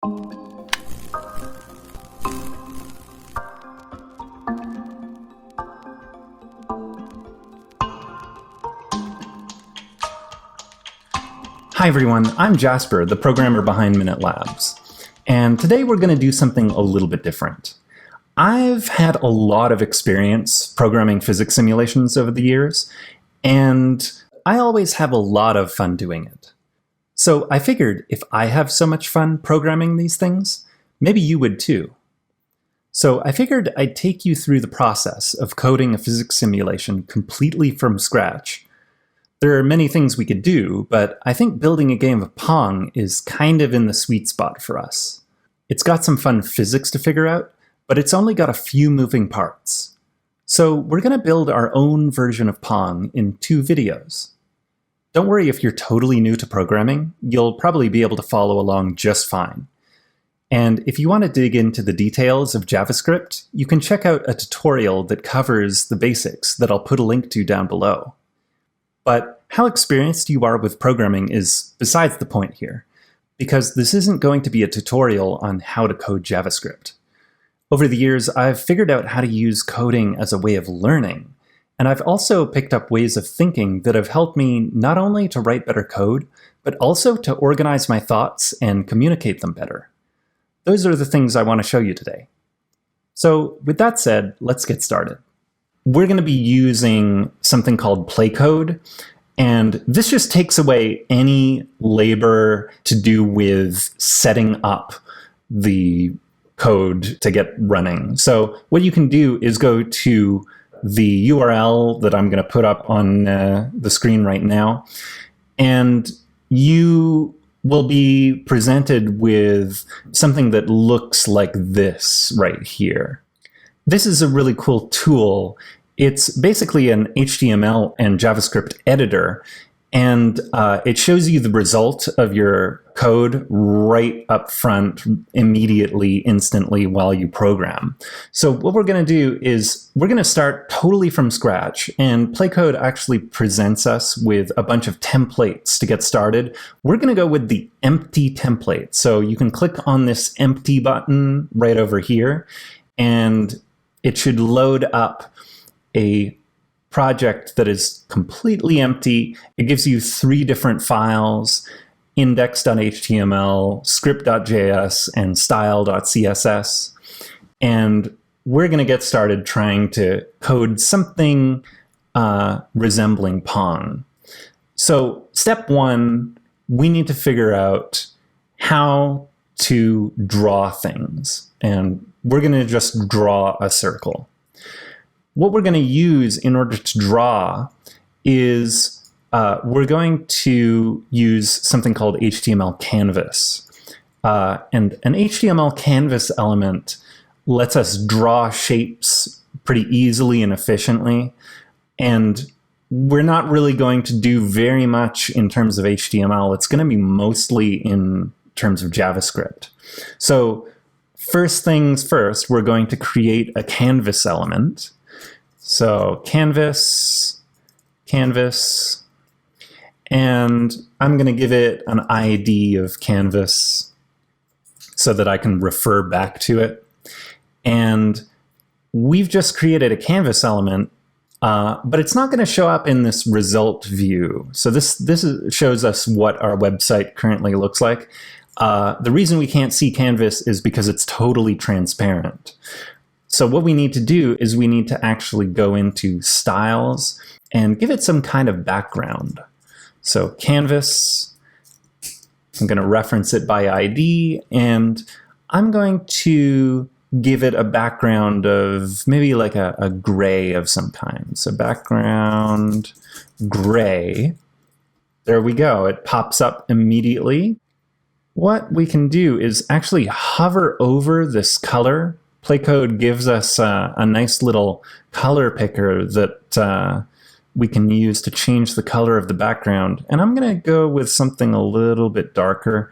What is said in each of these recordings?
Hi everyone, I'm Jasper, the programmer behind MinuteLabs, and today we're going to do something a little bit different. I've had a lot of experience programming physics simulations over the years, and I always have a lot of fun doing it. So I figured if I have so much fun programming these things, maybe you would too. So I figured I'd take you through the process of coding a physics simulation completely from scratch. There are many things we could do, but I think building a game of Pong is kind of in the sweet spot for us. It's got some fun physics to figure out, but it's only got a few moving parts. So we're going to build our own version of Pong in 2 videos. Don't worry if you're totally new to programming, you'll probably be able to follow along just fine. And if you want to dig into the details of JavaScript, you can check out a tutorial that covers the basics that I'll put a link to down below. But how experienced you are with programming is besides the point here, because this isn't going to be a tutorial on how to code JavaScript. Over the years, I've figured out how to use coding as a way of learning, and I've also picked up ways of thinking that have helped me not only to write better code, but also to organize my thoughts and communicate them better. Those are the things I want to show you today. So with that said, let's get started. We're going to be using something called play code, and this just takes away any labor to do with setting up the code to get running. So what you can do is go to the URL that I'm going to put up on the screen right now, and you will be presented with something that looks like this right here. This is a really cool tool. It's basically an HTML and JavaScript editor, and it shows you the result of your code right up front, immediately, instantly while you program. So what we're going to do is we're going to start totally from scratch, and Playcode actually presents us with a bunch of templates to get started. We're going to go with the empty template. So you can click on this empty button right over here, and it should load up a project that is completely empty. It gives you 3 different files: index.html, script.js, and style.css. And we're going to get started trying to code something resembling Pong. So step 1, we need to figure out how to draw things. And we're going to just draw a circle. What we're going to use in order to draw is we're going to use something called HTML canvas. And an HTML canvas element lets us draw shapes pretty easily and efficiently. And we're not really going to do very much in terms of HTML. It's going to be mostly in terms of JavaScript. So first things first, we're going to create a canvas element. So canvas, and I'm going to give it an ID of canvas so that I can refer back to it. And we've just created a canvas element, but it's not going to show up in this result view. So this shows us what our website currently looks like. The reason we can't see canvas is because it's totally transparent. So what we need to do is we need to actually go into styles and give it some kind of background. So canvas, I'm going to reference it by ID, and I'm going to give it a background of maybe like a gray of some kind. So background gray. There we go. It pops up immediately. What we can do is actually hover over this color. Playcode gives us a nice little color picker that we can use to change the color of the background. And I'm going to go with something a little bit darker.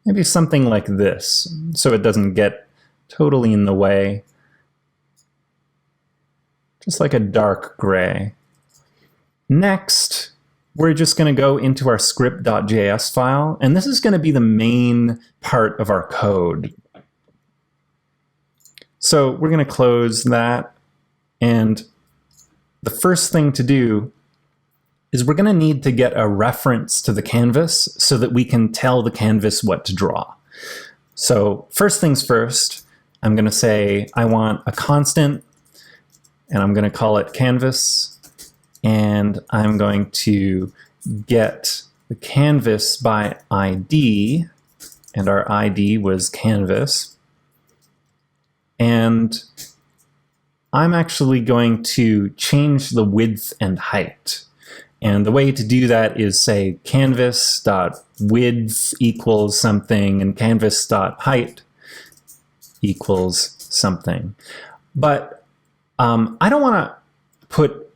Maybe something like this, so it doesn't get totally in the way. Just like a dark gray. Next, we're just going to go into our script.js file, and this is going to be the main part of our code. So we're going to close that, and the first thing to do is we're going to need to get a reference to the canvas so that we can tell the canvas what to draw. So first things first, I'm going to say I want a constant, and I'm going to call it canvas, and I'm going to get the canvas by ID, and our ID was canvas, and I'm actually going to change the width and height. And the way to do that is say canvas.width equals something and canvas.height equals something. But I don't want to put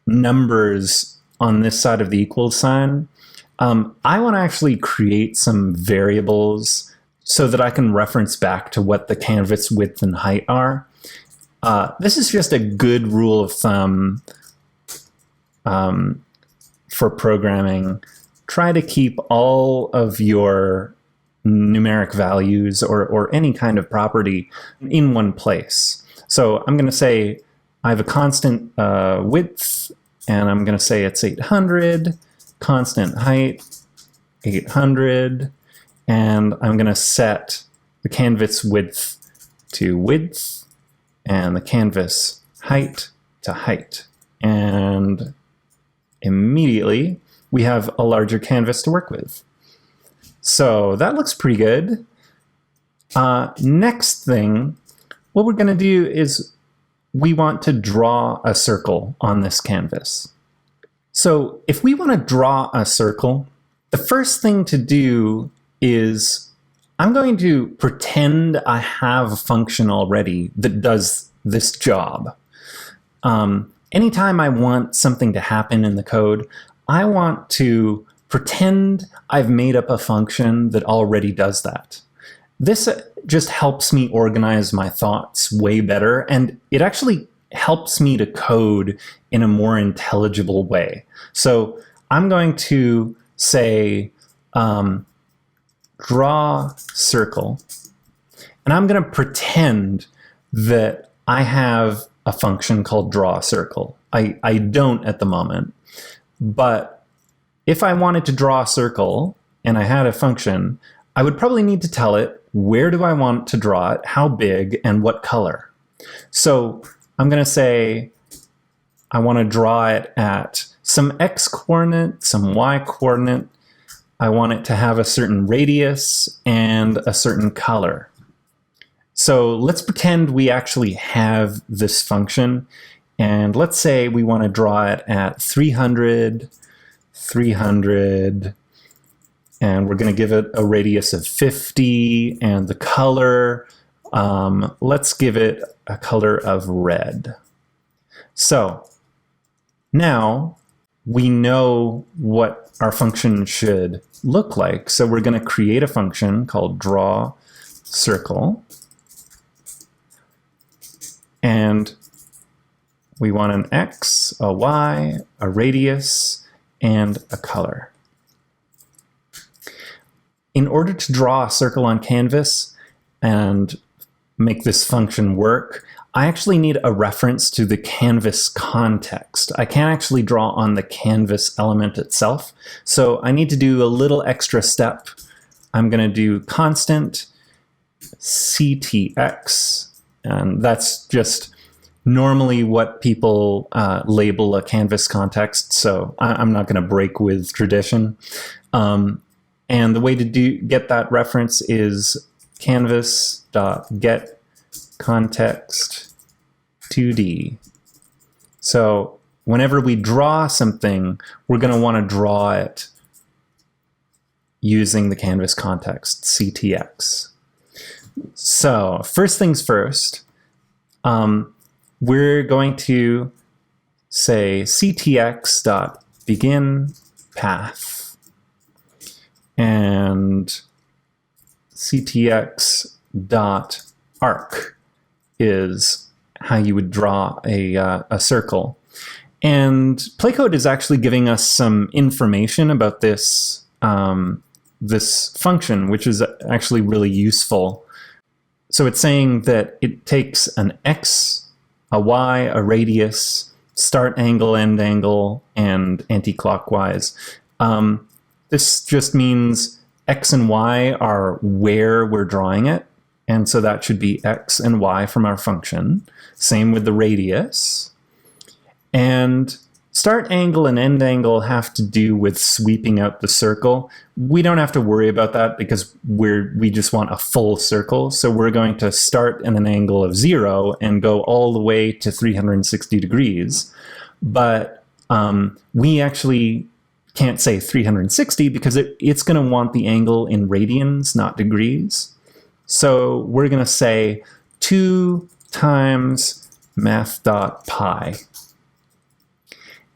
numbers on this side of the equals sign. I want to actually create some variables so that I can reference back to what the canvas width and height are. This is just a good rule of thumb for programming. Try to keep all of your numeric values or any kind of property in one place. So I'm going to say I have a constant width, and I'm going to say it's 800, constant height 800, and I'm going to set the canvas width to width and the canvas height to height. And immediately we have a larger canvas to work with. So that looks pretty good. Next thing, what we're going to do is we want to draw a circle on this canvas. So if we want to draw a circle, the first thing to do is I'm going to pretend I have a function already that does this job. Anytime I want something to happen in the code, I want to pretend I've made up a function that already does that. This just helps me organize my thoughts way better, and it actually helps me to code in a more intelligible way. So I'm going to say draw circle, and I'm going to pretend that I have a function called draw circle. I don't at the moment, but if I wanted to draw a circle and I had a function, I would probably need to tell it where do I want to draw it, how big, and what color. So I'm going to say I want to draw it at some x coordinate, some y coordinate. I want it to have a certain radius and a certain color. So let's pretend we actually have this function, and let's say we want to draw it at 300, 300, and we're going to give it a radius of 50, and the color, let's give it a color of red. So now we know what our function should look like. So we're going to create a function called draw circle, and we want an x, a y, a radius, and a color. In order to draw a circle on canvas and make this function work, I actually need a reference to the canvas context. I can't actually draw on the canvas element itself, so I need to do a little extra step. I'm going to do constant ctx, and that's just normally what people label a canvas context, so I'm not going to break with tradition. And the way to get that reference is canvas.getContext2D. So whenever we draw something, we're going to want to draw it using the canvas context, CTX. So first things first, we're going to say ctx.beginPath. And ctx.arc is how you would draw a circle. And PlayCode is actually giving us some information about this, this function, which is actually really useful. So it's saying that it takes an x, a y, a radius, start angle, end angle, and anti-clockwise. This just means x and y are where we're drawing it, and so that should be x and y from our function. Same with the radius. And start angle and end angle have to do with sweeping out the circle. We don't have to worry about that because we just want a full circle. So we're going to start at an angle of 0 and go all the way to 360 degrees. But we actually can't say 360 because it's going to want the angle in radians, not degrees. So we're going to say 2 times math.pi.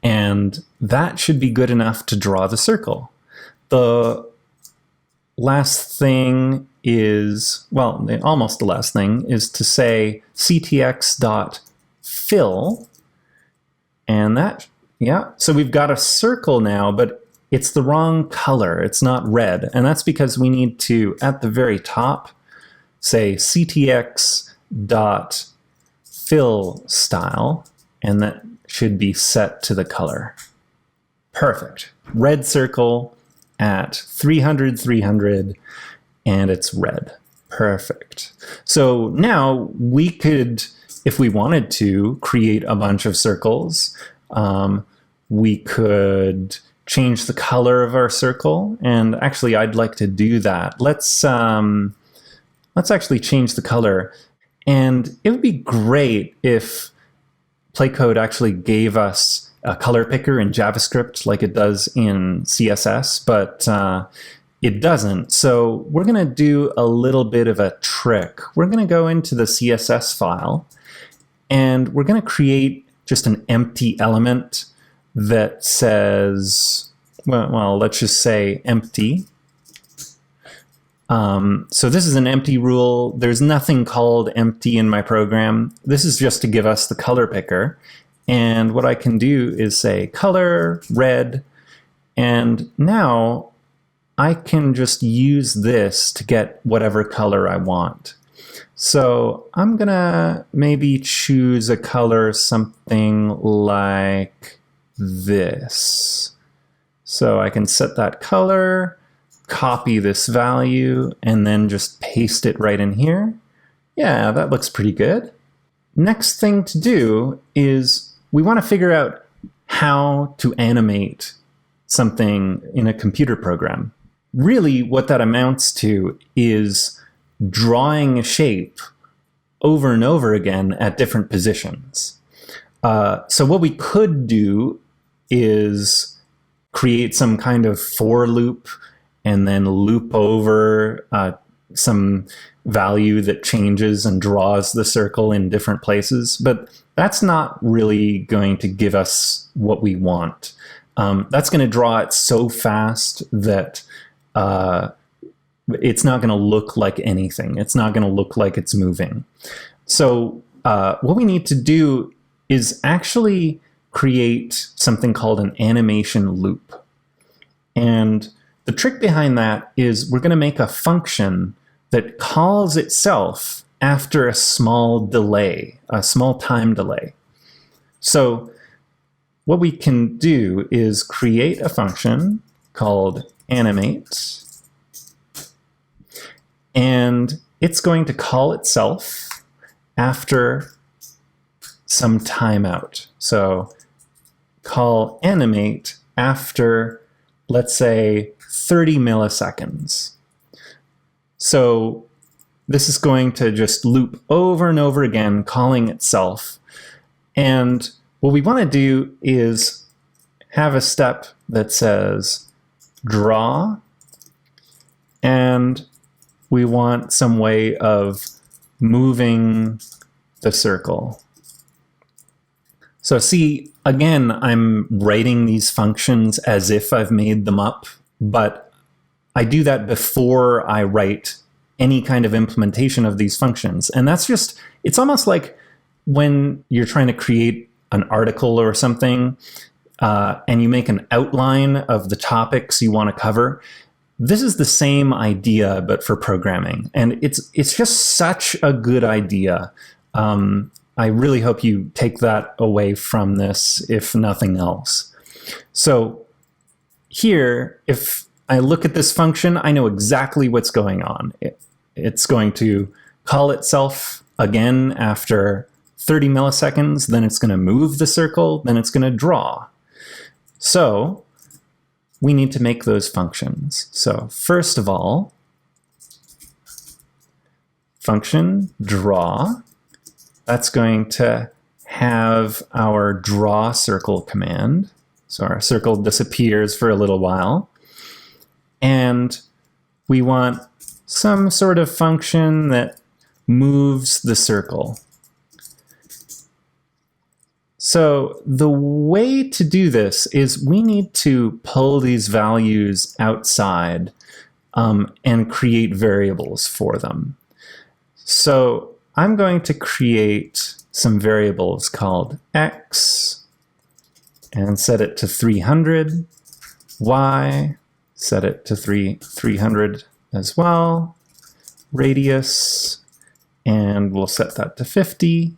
And that should be good enough to draw the circle. The last thing is, well, almost the last thing is to say ctx.fill. And that, yeah, so we've got a circle now, but it's the wrong color. It's not red. And that's because we need to, at the very top, say ctx.fill style, and that should be set to the color. Perfect. Red circle at 300, 300, and it's red. Perfect. So now we could, if we wanted to, create a bunch of circles. We could change the color of our circle, and actually I'd like to do that. Let's actually change the color, and it would be great if PlayCode actually gave us a color picker in JavaScript like it does in CSS, but it doesn't. So we're going to do a little bit of a trick. We're going to go into the CSS file, and we're going to create just an empty element that says, well, let's just say empty. So this is an empty rule. There's nothing called empty in my program. This is just to give us the color picker. And what I can do is say color red. And now I can just use this to get whatever color I want. So I'm going to maybe choose a color something like this. So I can set that color, copy this value, and then just paste it right in here. Yeah, that looks pretty good. Next thing to do is we want to figure out how to animate something in a computer program. Really, what that amounts to is drawing a shape over and over again at different positions. So what we could do is create some kind of for loop and then loop over some value that changes and draws the circle in different places. But that's not really going to give us what we want. That's going to draw it so fast that it's not going to look like anything. It's not going to look like it's moving. So what we need to do is actually create something called an animation loop. And the trick behind that is we're going to make a function that calls itself after a small delay, a small time delay. So what we can do is create a function called animate, and it's going to call itself after some timeout. So call animate after, let's say, 30 milliseconds. So this is going to just loop over and over again, calling itself. And what we want to do is have a step that says draw, and we want some way of moving the circle. So see, again, I'm writing these functions as if I've made them up, but I do that before I write any kind of implementation of these functions. And that's just, it's almost like when you're trying to create an article or something, and you make an outline of the topics you want to cover, this is the same idea, but for programming. And it's just such a good idea. I really hope you take that away from this, if nothing else. So here, if I look at this function, I know exactly what's going on. It's going to call itself again after 30 milliseconds, then it's going to move the circle, then it's going to draw. So we need to make those functions. So first of all, function draw, that's going to have our draw circle command. So our circle disappears for a little while. And we want some sort of function that moves the circle. So the way to do this is we need to pull these values outside and create variables for them. So I'm going to create some variables called x and set it to 300, y, set it to 300 as well, radius, and we'll set that to 50.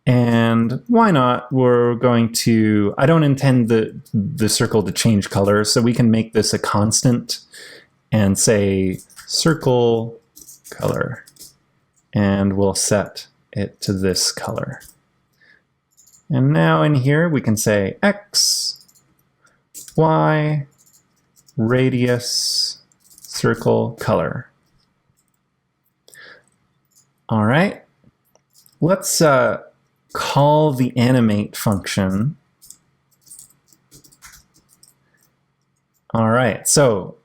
And why not? We're going to, I don't intend the circle to change color, so we can make this a constant and say circle color. And we'll set it to this color. And now in here we can say x, y, radius, circle color. All right, let's call the animate function. All right, so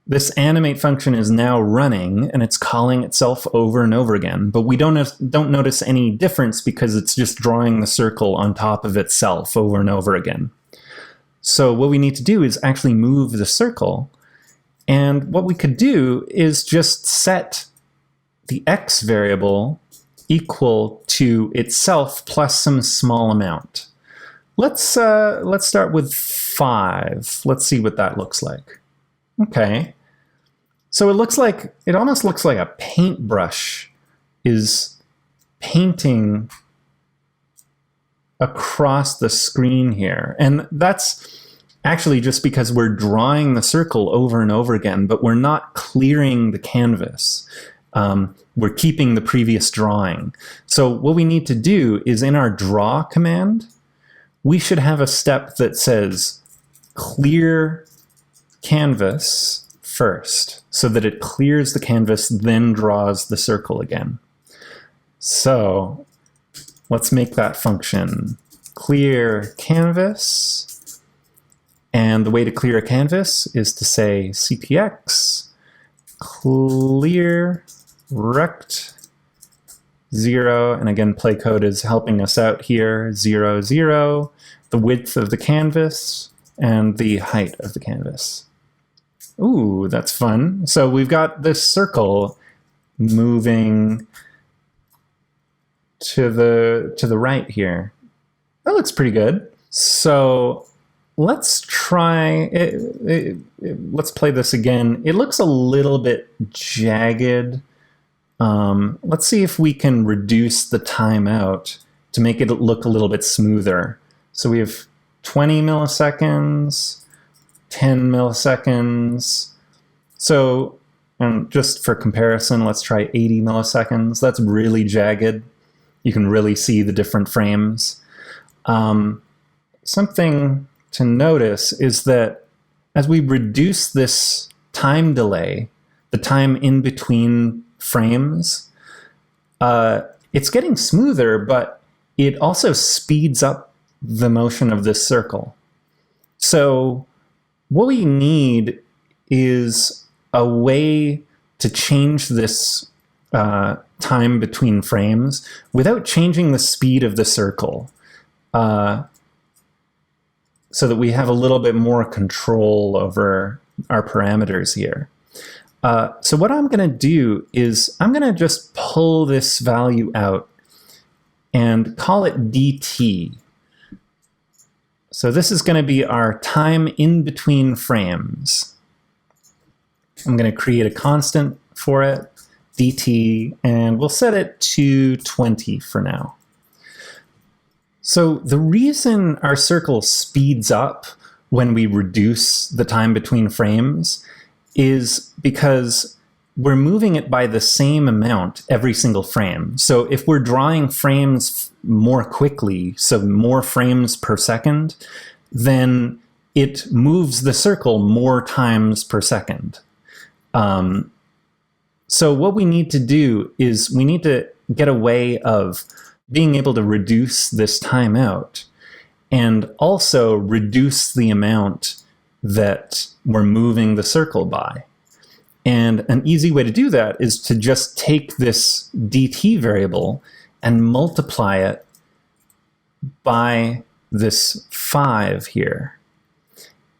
this animate function is now running and it's calling itself over and over again, but we don't notice any difference because it's just drawing the circle on top of itself over and over again. So what we need to do is actually move the circle, and what we could do is just set the x variable equal to itself plus some small amount. Let's start with 5. Let's see what that looks like. Okay. So it almost looks like a paintbrush is painting across the screen here. And that's actually just because we're drawing the circle over and over again, but we're not clearing the canvas. We're keeping the previous drawing. So what we need to do is in our draw command, we should have a step that says clear canvas first, so that it clears the canvas, then draws the circle again. So let's make that function clear canvas. And the way to clear a canvas is to say cpx clear rect 0, and again play code is helping us out here, 0, 0, the width of the canvas and the height of the canvas. Ooh, that's fun. So we've got this circle moving to the right here. That looks pretty good. So let's try it. Let's play this again. It looks a little bit jagged. Let's see if we can reduce the timeout to make it look a little bit smoother. So we have 20 milliseconds, 10 milliseconds. So, and just for comparison, let's try 80 milliseconds. That's really jagged. You can really see the different frames. Something to notice is that as we reduce this time delay, the time in between frames, it's getting smoother, but it also speeds up the motion of this circle. So what we need is a way to change this time between frames without changing the speed of the circle, so that we have a little bit more control over our parameters here. So what I'm going to do is I'm going to just pull this value out and call it dt. So this is going to be our time in between frames. I'm going to create a constant for it, dt, and we'll set it to 20 for now. So the reason our circle speeds up when we reduce the time between frames is because we're moving it by the same amount every single frame. So if we're drawing frames more quickly, so more frames per second, then it moves the circle more times per second. So what we need to do is we need to get a way of being able to reduce this time out and also reduce the amount that we're moving the circle by. And an easy way to do that is to just take this dt variable and multiply it by this 5 here.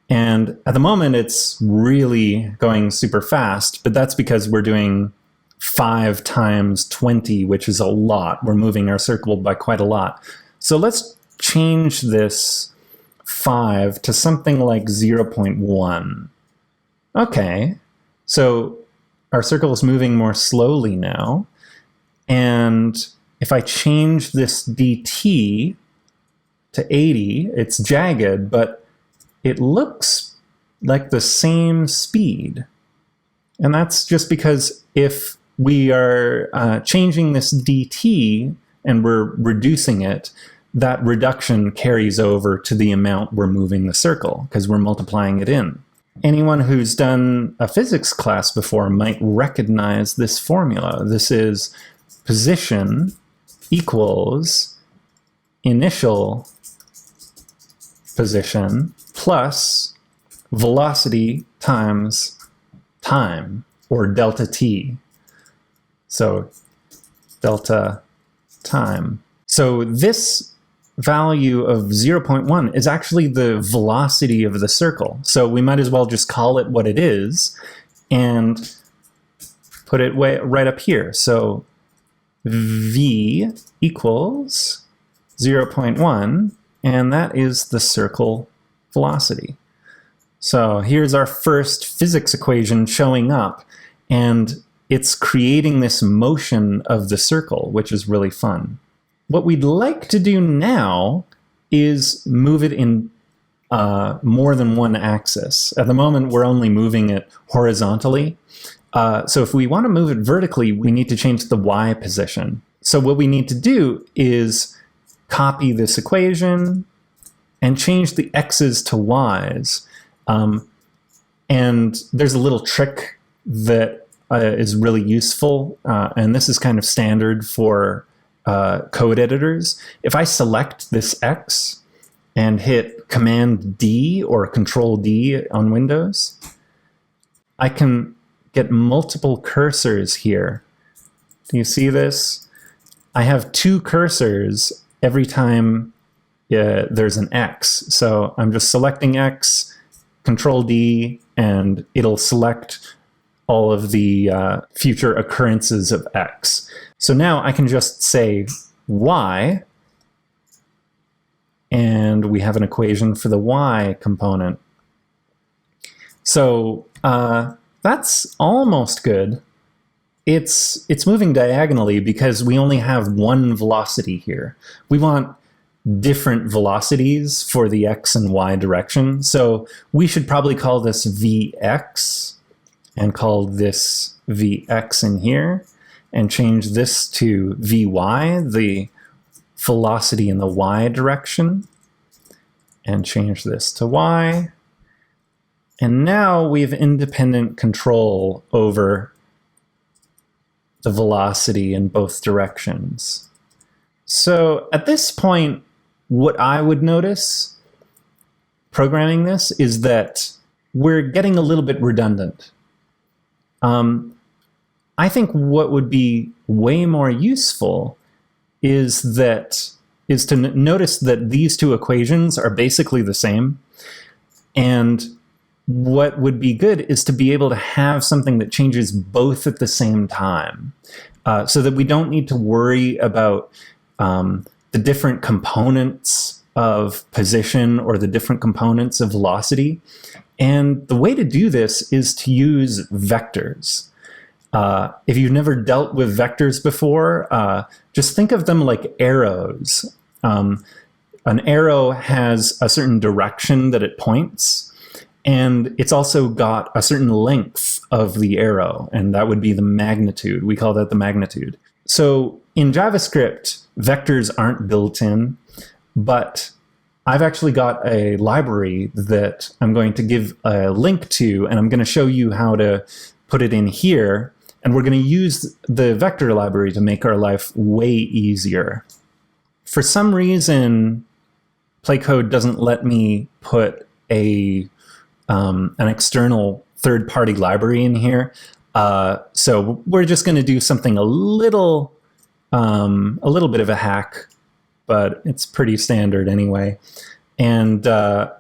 And at the moment, it's really going super fast, but that's because we're doing 5 times 20, which is a lot. We're moving our circle by quite a lot. So let's change this 5 to something like 0.1. Okay, so our circle is moving more slowly now. And if I change this dt to 80, it's jagged, but it looks like the same speed. And that's just because if we are changing this dt and we're reducing it, that reduction carries over to the amount we're moving the circle because we're multiplying it in. Anyone who's done a physics class before might recognize this formula. This is position equals initial position plus velocity times time, or delta t. So delta time. So this value of 0.1 is actually the velocity of the circle. So we might as well just call it what it is and put it right up here. So v equals 0.1, and that is the circle velocity. So here's our first physics equation showing up, and it's creating this motion of the circle, which is really fun. What we'd like to do now is move it in more than one axis. At the moment, we're only moving it horizontally. So if we want to move it vertically, we need to change the y position. So what we need to do is copy this equation and change the x's to y's. And there's a little trick that is really useful, and this is kind of standard for code editors. If I select this X and hit Command D or Control D on Windows, I can get multiple cursors here. Do you see this? I have 2 cursors every time there's an X. So I'm just selecting X, Control D, and it'll select all of the future occurrences of X. So now I can just say Y, and we have an equation for the Y component. So that's almost good. It's moving diagonally because we only have one velocity here. We want different velocities for the X and Y direction. So we should probably call this Vx and call this Vx in here, and change this to Vy, the velocity in the Y direction, and change this to Y. And now we have independent control over the velocity in both directions. So at this point, what I would notice programming this is that we're getting a little bit redundant. I think what would be way more useful is to notice that these 2 equations are basically the same. And what would be good is to be able to have something that changes both at the same time, so that we don't need to worry about the different components of position or the different components of velocity. And the way to do this is to use vectors. If you've never dealt with vectors before, just think of them like arrows. An arrow has a certain direction that it points, and it's also got a certain length of the arrow, and that would be the magnitude. We call that the magnitude. So in JavaScript, vectors aren't built in, but I've actually got a library that I'm going to give a link to, and I'm going to show you how to put it in here. And we're going to use the vector library to make our life way easier. For some reason, PlayCode doesn't let me put an external third-party library in here. So we're just going to do something a little bit of a hack, but it's pretty standard anyway. And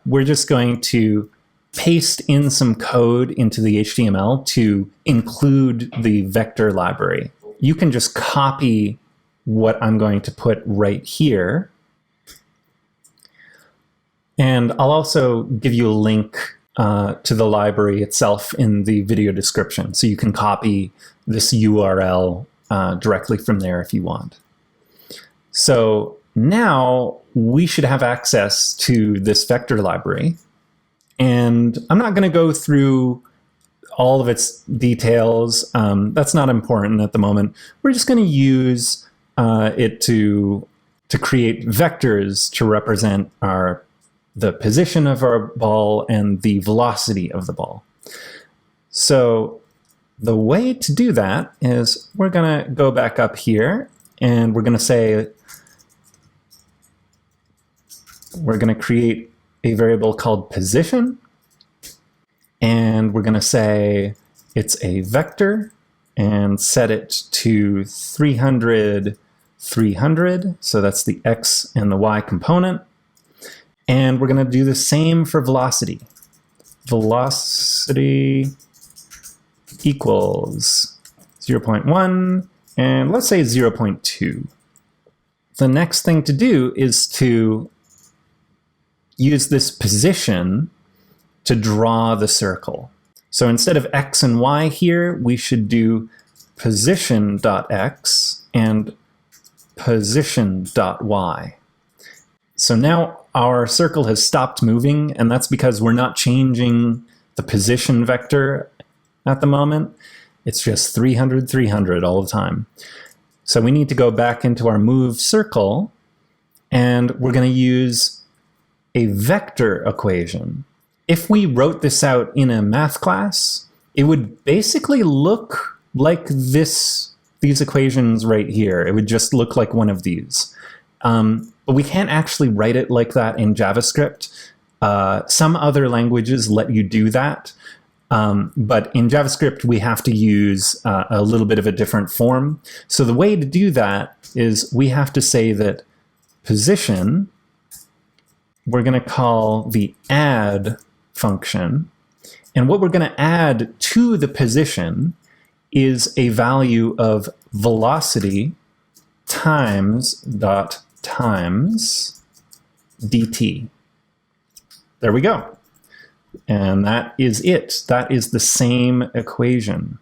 we're just going to paste in some code into the HTML to include the vector library. You can just copy what I'm going to put right here. And I'll also give you a link to the library itself in the video description, so you can copy this URL directly from there if you want. So now we should have access to this vector library. And I'm not going to go through all of its details. That's not important at the moment. We're just going to use it to create vectors to represent the position of our ball and the velocity of the ball. So the way to do that is we're going to go back up here, and we're going to say we're going to create a variable called position, and we're going to say it's a vector and set it to 300, 300. So that's the X and the Y component. And we're going to do the same for velocity. Velocity equals 0.1, and let's say 0.2. The next thing to do is to use this position to draw the circle. So instead of X and Y here, we should do position.x and position.y. So now our circle has stopped moving, and that's because we're not changing the position vector at the moment. It's just 300, 300 all the time. So we need to go back into our move circle, and we're going to use a vector equation. If we wrote this out in a math class, it would basically look like these equations right here. It would just look like one of these. But we can't actually write it like that in JavaScript. Some other languages let you do that. But in JavaScript, we have to use a little bit of a different form. So the way to do that is we have to say that position, we're going to call the add function. And what we're going to add to the position is a value of velocity times dt. There we go. And that is it. That is the same equation,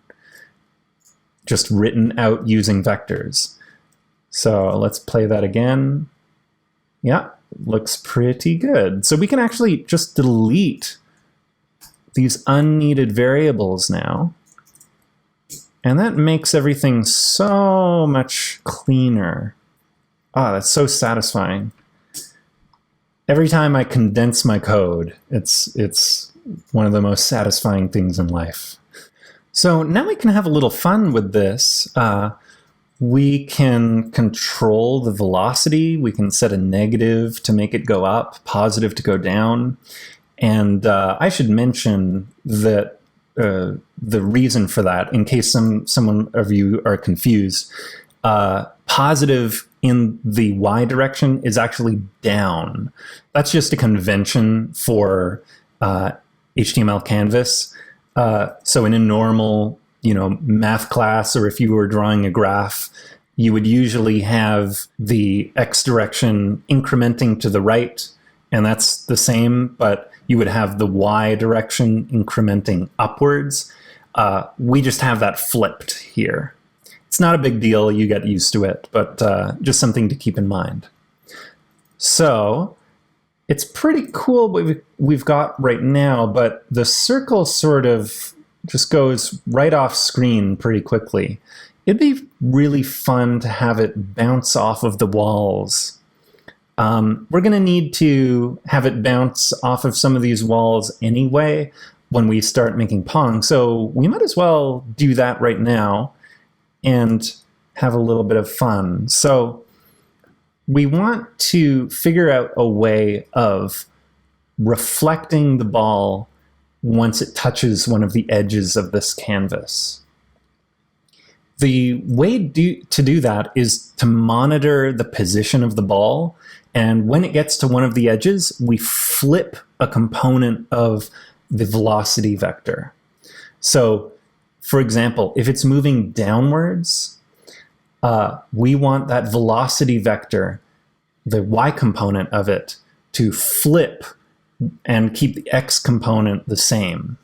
just written out using vectors. So let's play that again. Yeah, looks pretty good. So we can actually just delete these unneeded variables now. And that makes everything so much cleaner. Ah, that's so satisfying. Every time I condense my code, it's one of the most satisfying things in life. So now we can have a little fun with this. We can control the velocity. We can set a negative to make it go up, positive to go down. And I should mention that the reason for that, in case some of you are confused, positive in the Y direction is actually down. That's just a convention for HTML canvas. So in a normal, math class, or if you were drawing a graph, you would usually have the x direction incrementing to the right, and that's the same, but you would have the y direction incrementing upwards. We just have that flipped here. It's not a big deal, you get used to it, but just something to keep in mind. So it's pretty cool what we've got right now, but the circle sort of just goes right off screen pretty quickly. It'd be really fun to have it bounce off of the walls. We're going to need to have it bounce off of some of these walls anyway when we start making Pong, so we might as well do that right now and have a little bit of fun. So we want to figure out a way of reflecting the ball once it touches one of the edges of this canvas. The way to do that is to monitor the position of the ball, and when it gets to one of the edges, we flip a component of the velocity vector. So, for example, if it's moving downwards, we want that velocity vector, the y component of it, to flip and keep the x component the same.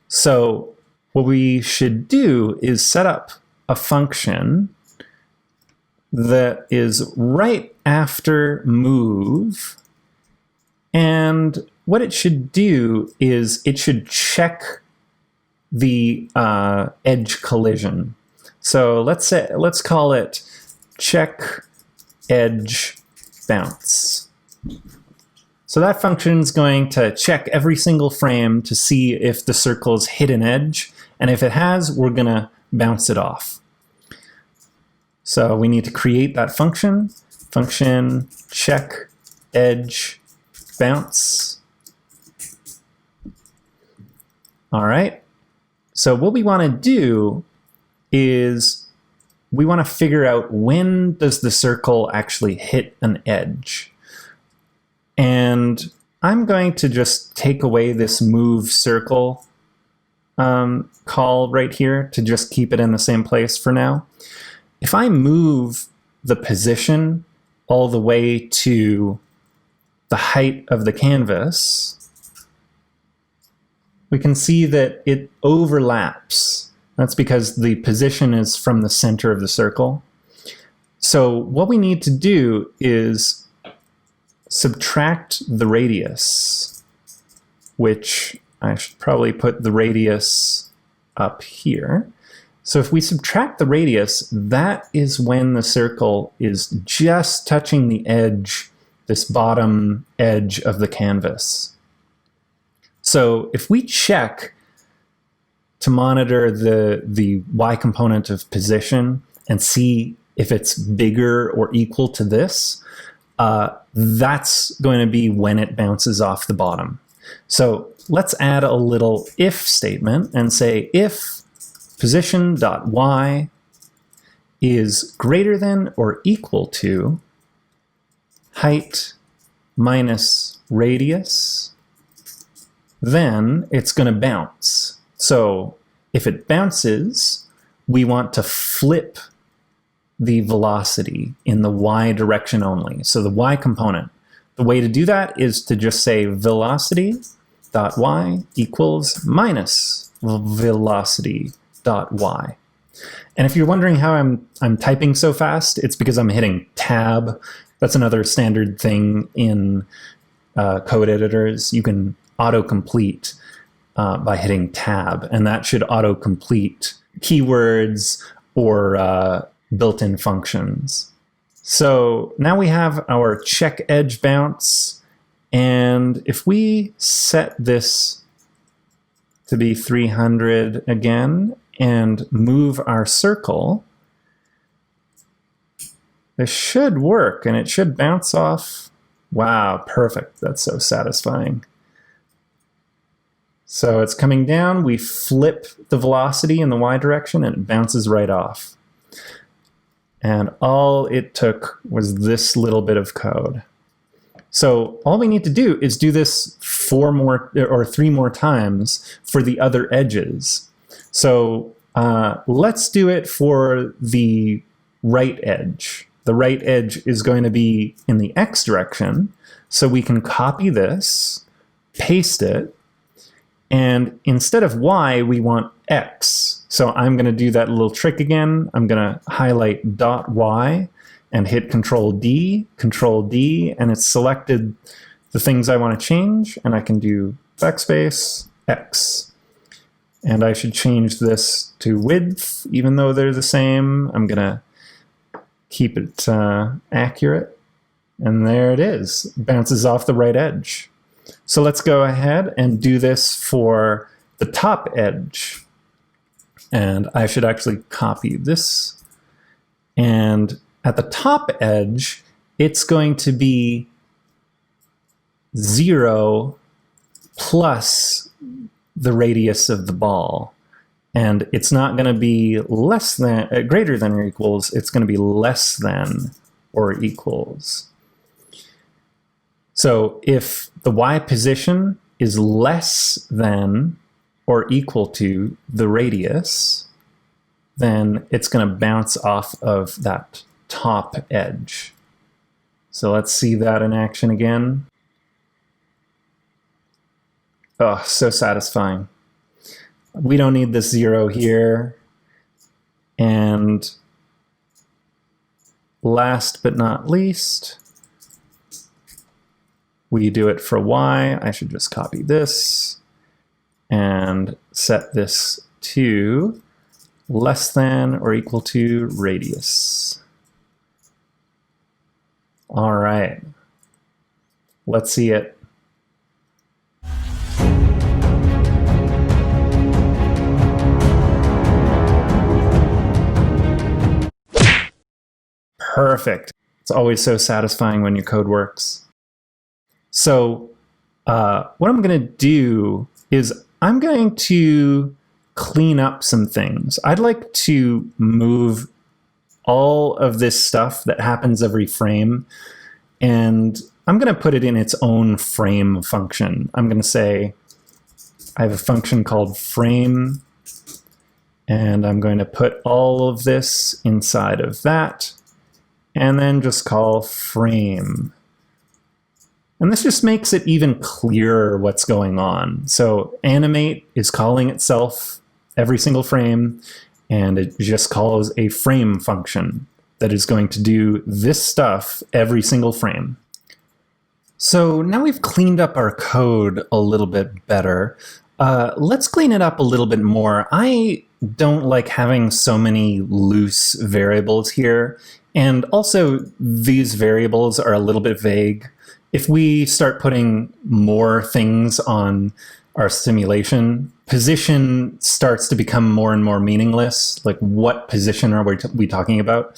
So what we should do is set up a function that is right after move, and what it should do is it should check the edge collision. So let's call it check edge bounce. So that function is going to check every single frame to see if the circle's hit an edge, and if it has, we're going to bounce it off. So we need to create that function check edge bounce. All right. So what we want to do is we want to figure out when does the circle actually hit an edge. And I'm going to just take away this move circle call right here to just keep it in the same place for now. If I move the position all the way to the height of the canvas, we can see that it overlaps. That's because the position is from the center of the circle. So what we need to do is subtract the radius, which I should probably put the radius up here. So if we subtract the radius, that is when the circle is just touching the edge, this bottom edge of the canvas. So if we check to monitor the y component of position and see if it's bigger or equal to this, that's going to be when it bounces off the bottom. So let's add a little if statement and say if position.y is greater than or equal to height minus radius, then it's going to bounce. So if it bounces, we want to flip the velocity in the y direction only. So the y component. The way to do that is to just say velocity.y equals minus velocity.y. And if you're wondering how I'm typing so fast, it's because I'm hitting tab. That's another standard thing in code editors. You can autocomplete by hitting tab, and that should autocomplete keywords or built-in functions. So now we have our check edge bounce, and if we set this to be 300 again and move our circle, this should work and it should bounce off. Wow, perfect. That's so satisfying. So it's coming down, we flip the velocity in the y direction and it bounces right off. And all it took was this little bit of code. So all we need to do is do this 3 more times for the other edges. So let's do it for the right edge. The right edge is going to be in the X direction, so we can copy this, paste it, and instead of Y, we want X. So I'm going to do that little trick again. I'm going to highlight .Y and hit Control D, and it's selected the things I want to change, and I can do backspace, X. And I should change this to width, even though they're the same. I'm going to keep it accurate. And there it is. Bounces off the right edge. So let's go ahead and do this for the top edge. And I should actually copy this. And at the top edge, it's going to be 0 plus the radius of the ball. And it's not going to be less than, greater than or equals, it's going to be less than or equals. So if the Y position is less than or equal to the radius, then it's going to bounce off of that top edge. So let's see that in action again. Oh, so satisfying. We don't need this 0 here. And last but not least, we do it for Y. I should just copy this and set this to less than or equal to radius. All right. Let's see it. Perfect. It's always so satisfying when your code works. So what I'm going to do is I'm going to clean up some things. I'd like to move all of this stuff that happens every frame, and I'm going to put it in its own frame function. I'm going to say I have a function called frame, and I'm going to put all of this inside of that, and then just call frame. And this just makes it even clearer what's going on. So animate is calling itself every single frame, and it just calls a frame function that is going to do this stuff every single frame. So now we've cleaned up our code a little bit better. Let's clean it up a little bit more. I don't like having so many loose variables here. And also, these variables are a little bit vague. If we start putting more things on our simulation, position starts to become more and more meaningless. Like, what position are we talking about?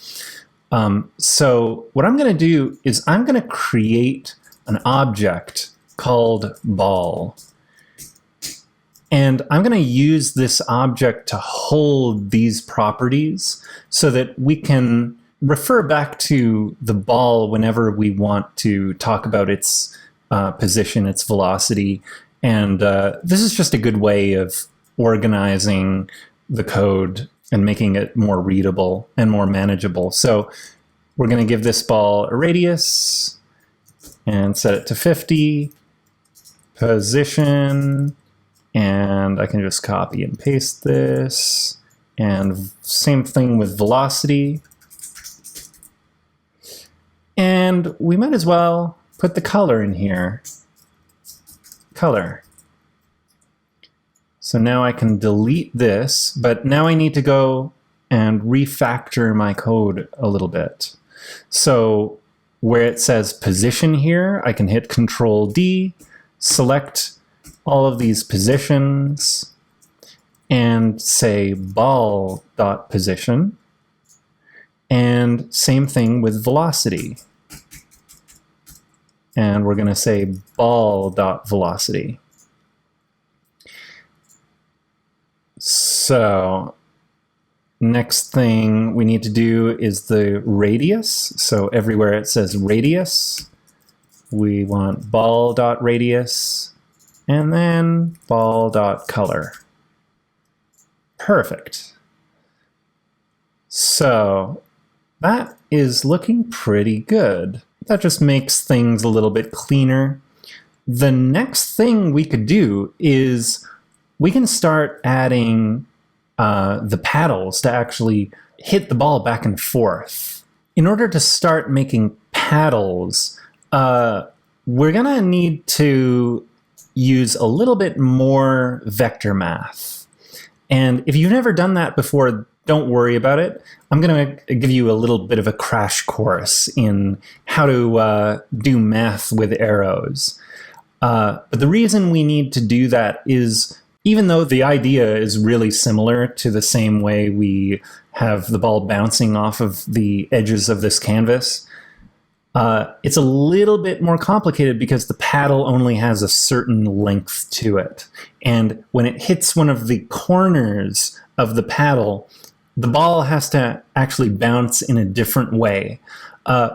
So what I'm going to do is I'm going to create an object called ball. And I'm going to use this object to hold these properties so that we can refer back to the ball whenever we want to talk about its position, its velocity. And this is just a good way of organizing the code and making it more readable and more manageable. So we're going to give this ball a radius and set it to 50, position, and I can just copy and paste this. And same thing with velocity. And we might as well put the color in here. Color. So now I can delete this, but now I need to go and refactor my code a little bit. So where it says position here, I can hit Control D, select all of these positions, and say ball.position. And same thing with velocity. And we're going to say ball.velocity. So next thing we need to do is the radius. So everywhere it says radius, we want ball.radius and then ball.color. Perfect. So That is looking pretty good. That just makes things a little bit cleaner. The next thing we could do is we can start adding the paddles to actually hit the ball back and forth. In order to start making paddles, we're going to need to use a little bit more vector math. And if you've never done that before, don't worry about it. I'm going to give you a little bit of a crash course in how to do math with arrows. But the reason we need to do that is, even though the idea is really similar to the same way we have the ball bouncing off of the edges of this canvas, it's a little bit more complicated because the paddle only has a certain length to it. And when it hits one of the corners of the paddle, the ball has to actually bounce in a different way.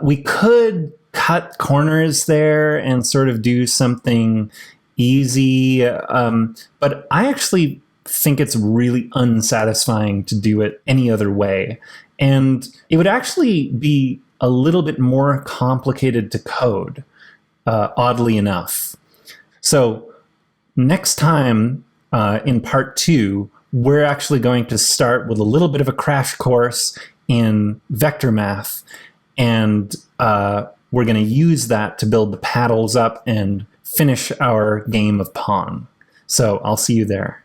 We could cut corners there and sort of do something easy, but I actually think it's really unsatisfying to do it any other way. And it would actually be a little bit more complicated to code, oddly enough. So next time in part 2, we're actually going to start with a little bit of a crash course in vector math, and we're going to use that to build the paddles up and finish our game of Pong. So I'll see you there.